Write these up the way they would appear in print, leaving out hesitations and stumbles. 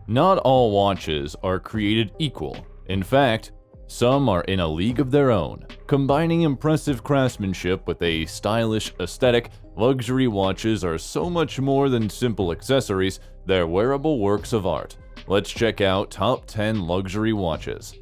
Not all watches are created equal. In fact, some are in a league of their own. Combining impressive craftsmanship with a stylish aesthetic, luxury watches are so much more than simple accessories, they're wearable works of art. Let's check out top 10 luxury watches.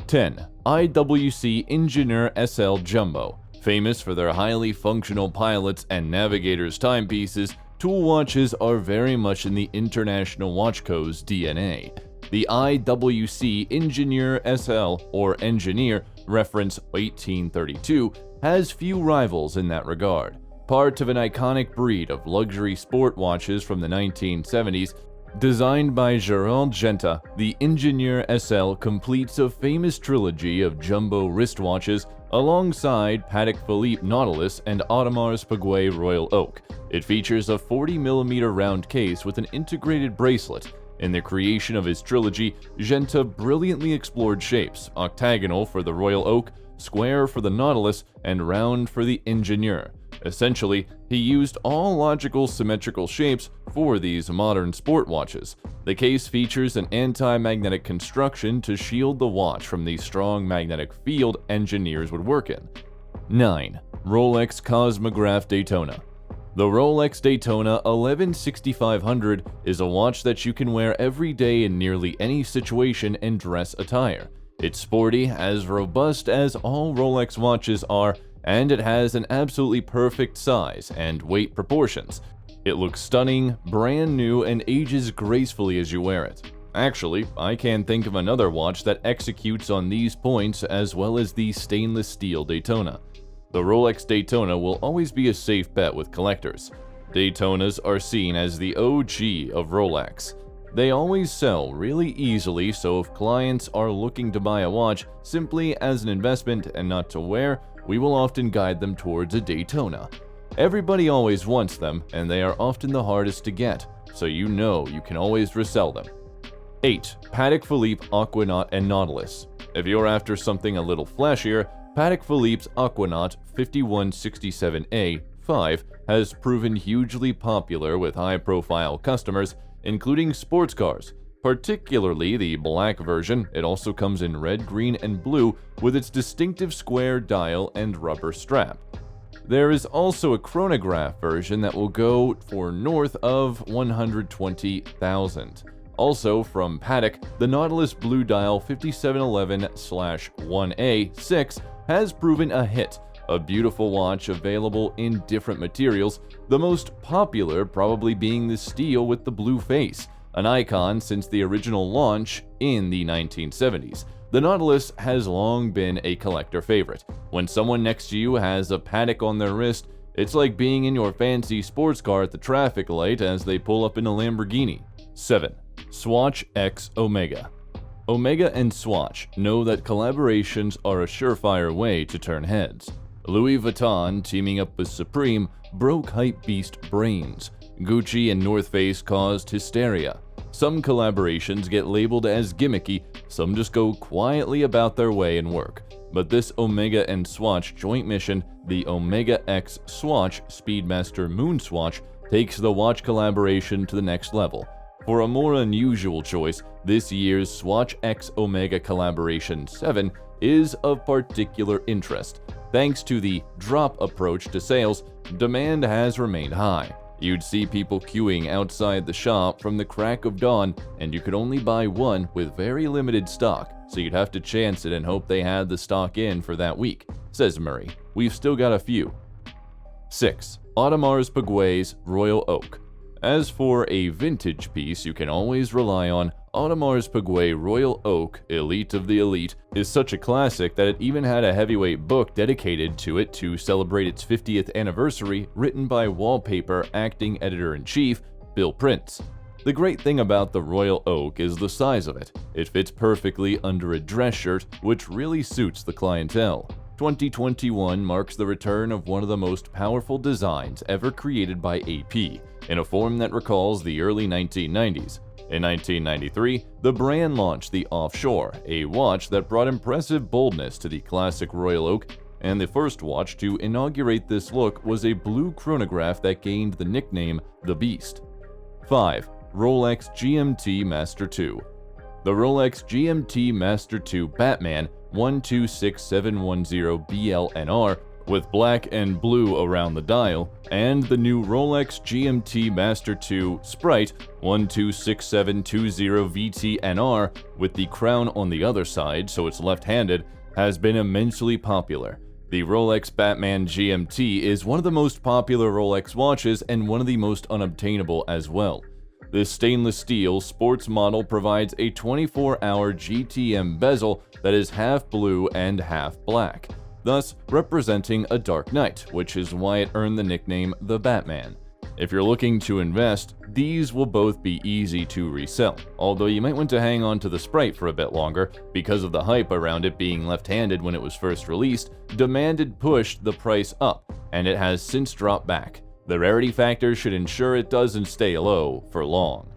10. IWC INGENIEUR SL Jumbo. Famous for their highly functional pilots and navigators timepieces, tool watches are very much in the International Watch Co's DNA. The IWC INGENIEUR SL, or Engineer, reference 1832, has few rivals in that regard. Part of an iconic breed of luxury sport watches from the 1970s, designed by Girard-PERREGAUX, the INGENIEUR SL completes a famous trilogy of jumbo wristwatches alongside Patex Phillippe Nautilus and Audemars Piguet Royal Oak. It features a 40mm round case with an integrated bracelet. In the creation of his trilogy, Genta brilliantly explored shapes, octagonal for the Royal Oak, square for the Nautilus, and round for the Ingenieur. Essentially, he used all logical symmetrical shapes for these modern sport watches. The case features an anti-magnetic construction to shield the watch from the strong magnetic field engineers would work in. 9. Rolex COSMOGRAPH Daytona. The Rolex Daytona 116500 is a watch that you can wear every day in nearly any situation and dress attire. It's sporty, as robust as all Rolex watches are, and it has an absolutely perfect size and weight proportions. It looks stunning, brand new, and ages gracefully as you wear it. Actually, I can't think of another watch that executes on these points as well as the stainless steel Daytona. The Rolex Daytona will always be a safe bet with collectors. Daytonas are seen as the OG of Rolex. They always sell really easily, so if clients are looking to buy a watch simply as an investment and not to wear, we will often guide them towards a Daytona. Everybody always wants them, and they are often the hardest to get, so you know you can always resell them. 8. Patek Philippe AQUANAUT and Nautilus. If you're after something a little flashier, Patek Philippe's AQUANAUT 5167A-5 has proven hugely popular with high-profile customers, including sports cars. Particularly the black version. It also comes in red, green, and blue with its distinctive square dial and rubber strap. There is also a chronograph version that will go for north of $120,000. Also from Patek, the Nautilus Blue Dial 5711/1A6 has proven a hit, a beautiful watch available in different materials, the most popular probably being the steel with the blue face, an icon since the original launch in the 1970s. The Nautilus has long been a collector favorite. When someone next to you has a Patek on their wrist, it's like being in your fancy sports car at the traffic light as they pull up in a Lamborghini. 7. Swatch X Omega. Omega and Swatch know that collaborations are a surefire way to turn heads. Louis Vuitton, teaming up with Supreme, broke hypebeast brains. Gucci and North Face caused hysteria. Some collaborations get labeled as gimmicky, some just go quietly about their way and work. But this Omega and Swatch joint mission, the Omega X Swatch Speedmaster Moon Swatch, takes the watch collaboration to the next level. For a more unusual choice, this year's Swatch X Omega Collaboration 7 is of particular interest. Thanks to the drop approach to sales, demand has remained high. You'd see people queuing outside the shop from the crack of dawn, and you could only buy one with very limited stock, so you'd have to chance it and hope they had the stock in for that week, says Murray. We've still got a few. 6. Audemars Piguet's Royal Oak. As for a vintage piece you can always rely on, Audemars Piguet Royal Oak, Elite of the Elite, is such a classic that it even had a heavyweight book dedicated to it to celebrate its 50th anniversary, written by Wallpaper acting editor-in-chief Bill Prince. The great thing about the Royal Oak is the size of it. It fits perfectly under a dress shirt, which really suits the clientele. 2021 marks the return of one of the most powerful designs ever created by AP, in a form that recalls the early 1990s. In 1993, the brand launched the Offshore, a watch that brought impressive boldness to the classic Royal Oak, and the first watch to inaugurate this look was a blue chronograph that gained the nickname The Beast. 5. Rolex GMT Master 2. The Rolex GMT Master 2 Batman 126710 BLNR with black and blue around the dial, and the new Rolex GMT Master 2 Sprite 126720 VTNR with the crown on the other side so it's left-handed, has been immensely popular. The Rolex Batman GMT is one of the most popular Rolex watches and one of the most unobtainable as well. This stainless steel sports model provides a 24-hour GTM bezel that is half blue and half black, thus representing a dark knight, which is why it earned the nickname the Batman. If you're looking to invest, these will both be easy to resell, although you might want to hang on to the Sprite for a bit longer because of the hype around it being left-handed when it was first released. Demand had pushed the price up, and it has since dropped back. The rarity factor should ensure it doesn't stay low for long.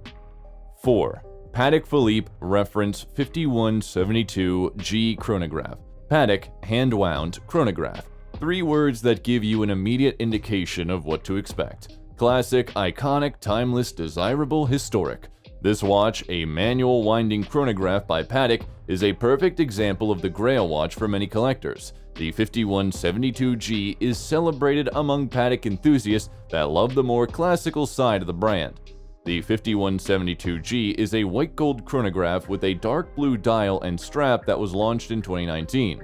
4. Patex Phillippe Reference 5172G Chronograph. Patek hand-wound chronograph. 3 words that give you an immediate indication of what to expect. Classic, iconic, timeless, desirable, historic. This watch, a manual winding chronograph by Patek, is a perfect example of the grail watch for many collectors. The 5172G is celebrated among Patek enthusiasts that love the more classical side of the brand. The 5172G is a white gold chronograph with a dark blue dial and strap that was launched in 2019.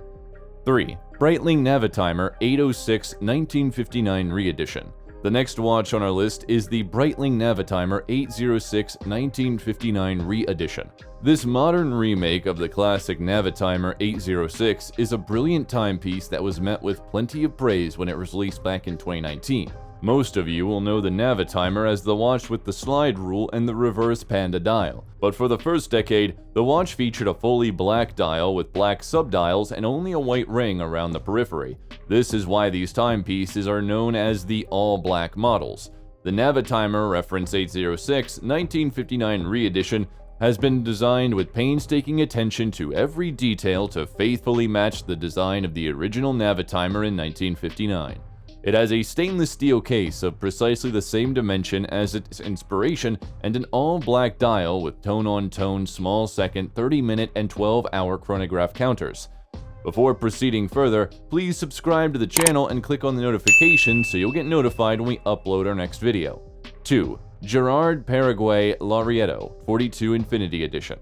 3. Breitling NAVITIMER 806 1959 Re-Edition. The next watch on our list is the Breitling NAVITIMER 806 1959 Re-Edition. This modern remake of the classic NAVITIMER 806 is a brilliant timepiece that was met with plenty of praise when it was released back in 2019. Most of you will know the NAVITIMER as the watch with the slide rule and the reverse panda dial, but for the first decade, the watch featured a fully black dial with black subdials and only a white ring around the periphery. This is why these timepieces are known as the all-black models. The NAVITIMER Reference 806 1959 Re-Edition has been designed with painstaking attention to every detail to faithfully match the design of the original NAVITIMER in 1959. It has a stainless steel case of precisely the same dimension as its inspiration and an all-black dial with tone-on-tone small second, 30-minute, and 12-hour chronograph counters. Before proceeding further, please subscribe to the channel and click on the notification so you'll get notified when we upload our next video. 2. GIRARD-PERREGAUX LAUREATO 42 Infinity Edition.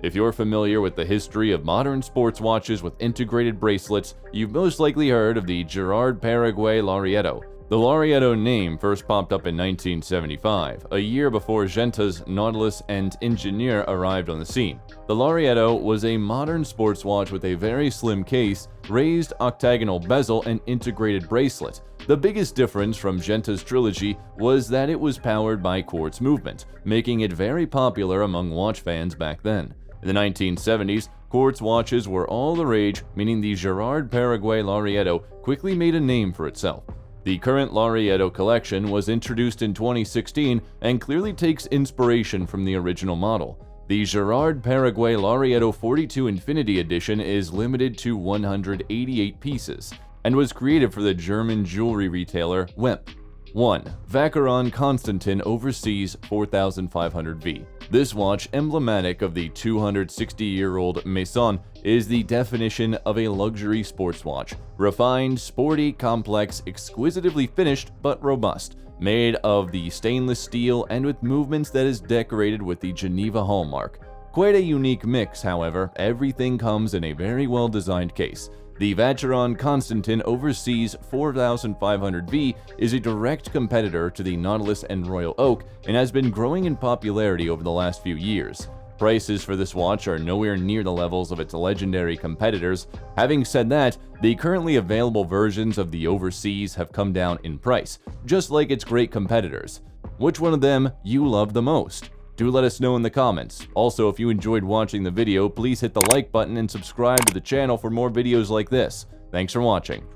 If you're familiar with the history of modern sports watches with integrated bracelets, you've most likely heard of the GIRARD-PERREGAUX LAUREATO. The Laureato name first popped up in 1975, a year before Genta's Nautilus and INGENIEUR arrived on the scene. The Laureato was a modern sports watch with a very slim case, raised octagonal bezel, and integrated bracelet. The biggest difference from Genta's trilogy was that it was powered by quartz movement, making it very popular among watch fans back then. In the 1970s, quartz watches were all the rage, meaning the GIRARD-PERREGAUX Laureato quickly made a name for itself. The current Laureato collection was introduced in 2016 and clearly takes inspiration from the original model. The GIRARD-PERREGAUX Laureato 42 Infinity Edition is limited to 188 pieces and was created for the German jewelry retailer WEMP. 1. VACHERON Constantin Overseas 4500V. This watch, emblematic of the 260-year-old Maison, is the definition of a luxury sports watch. Refined, sporty, complex, exquisitely finished, but robust. Made of the stainless steel and with movements that is decorated with the Geneva hallmark. Quite a unique mix, however. Everything comes in a very well-designed case. The Vacheron Constantin Overseas 4500V is a direct competitor to the Nautilus and Royal Oak and has been growing in popularity over the last few years. Prices for this watch are nowhere near the levels of its legendary competitors. Having said that, the currently available versions of the Overseas have come down in price, just like its great competitors. Which one of them you love the most? Do let us know in the comments. Also, if you enjoyed watching the video, please hit the like button and subscribe to the channel for more videos like this. Thanks for watching.